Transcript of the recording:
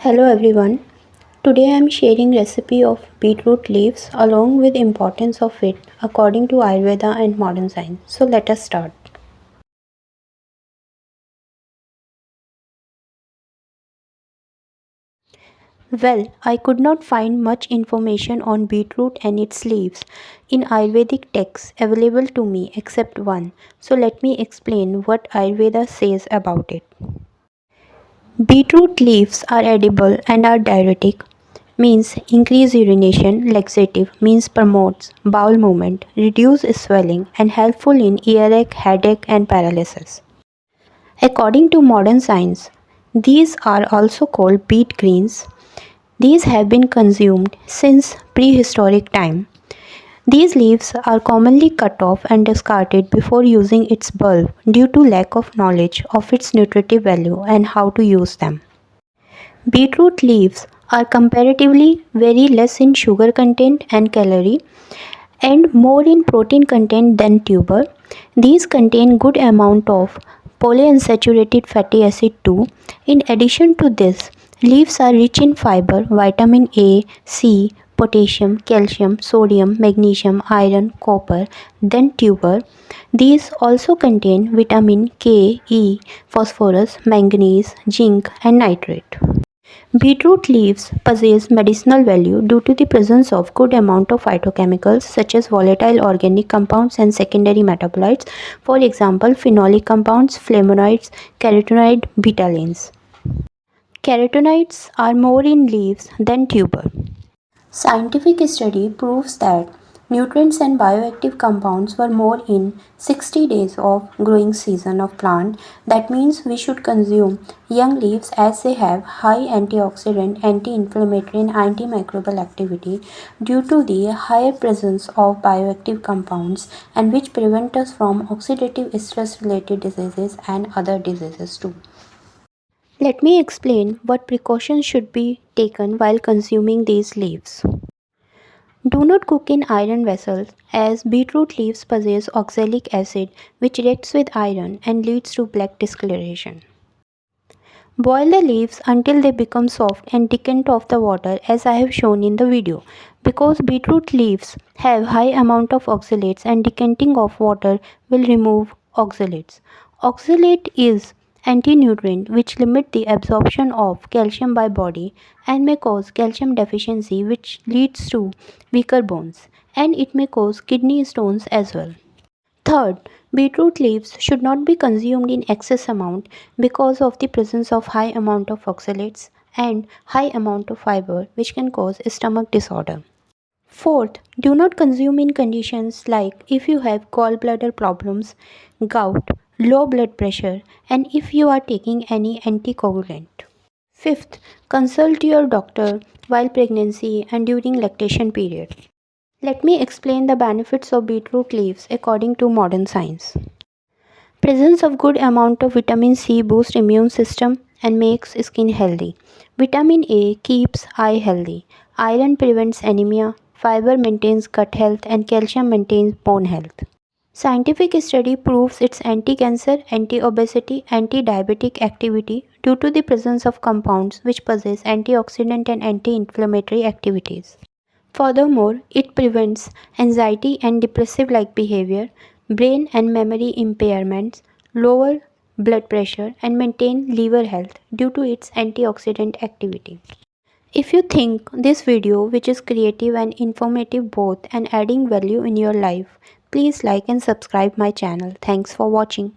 Hello everyone. Today I am sharing recipe of beetroot leaves along with importance of it according to Ayurveda and modern science. So let us start. Well, I could not find much information on beetroot and its leaves in Ayurvedic texts available to me except one. So let me explain what Ayurveda says about it. Beetroot leaves are edible and are diuretic, means increase urination, laxative means promotes bowel movement, reduce swelling and helpful in earache, headache and paralysis. According to modern science, these are also called beet greens. These have been consumed since prehistoric time. These leaves are commonly cut off and discarded before using its bulb due to lack of knowledge of its nutritive value and how to use them. Beetroot leaves are comparatively very less in sugar content and calorie and more in protein content than tuber. These contain good amount of polyunsaturated fatty acid too. In addition to this, leaves are rich in fiber, vitamin A, C, potassium, calcium, sodium, magnesium, iron, copper than tuber. These also contain vitamin K, E, phosphorus, manganese, zinc and nitrate. Beetroot leaves possess medicinal value due to the presence of good amount of phytochemicals such as volatile organic compounds and secondary metabolites, for example phenolic compounds, flavonoids, carotenoid betalains. Carotenoids are more in leaves than tuber. Scientific study proves that nutrients and bioactive compounds were more in 60 days of growing season of plant. That means we should consume young leaves as they have high antioxidant, anti-inflammatory and antimicrobial activity due to the higher presence of bioactive compounds and which prevent us from oxidative stress related diseases and other diseases too. Let me explain what precautions should be taken while consuming these leaves. Do not cook in iron vessels as beetroot leaves possess oxalic acid which reacts with iron and leads to black discoloration. Boil the leaves until they become soft and decant off the water as I have shown in the video. Because beetroot leaves have high amount of oxalates and decanting of water will remove oxalates. Oxalate is anti-nutrient which limit the absorption of calcium by body and may cause calcium deficiency which leads to weaker bones and it may cause kidney stones as well. Third, beetroot leaves should not be consumed in excess amount because of the presence of high amount of oxalates and high amount of fiber which can cause stomach disorder. Fourth, do not consume in conditions like if you have gallbladder problems, gout, low blood pressure and if you are taking any anticoagulant. Fifth, consult your doctor while pregnancy and during lactation period. Let me explain the benefits of beetroot leaves according to modern science. Presence of good amount of vitamin C boosts immune system and makes skin healthy. Vitamin A keeps eye healthy. Iron prevents anemia. Fiber maintains gut health and calcium maintains bone health. Scientific study proves its anti-cancer, anti-obesity, anti-diabetic activity due to the presence of compounds which possess antioxidant and anti-inflammatory activities. Furthermore, it prevents anxiety and depressive like behavior, brain and memory impairments, lower blood pressure, and maintain liver health due to its antioxidant activity. If you think this video, which is creative and informative both and adding value in your life, please like and subscribe my channel. Thanks for watching.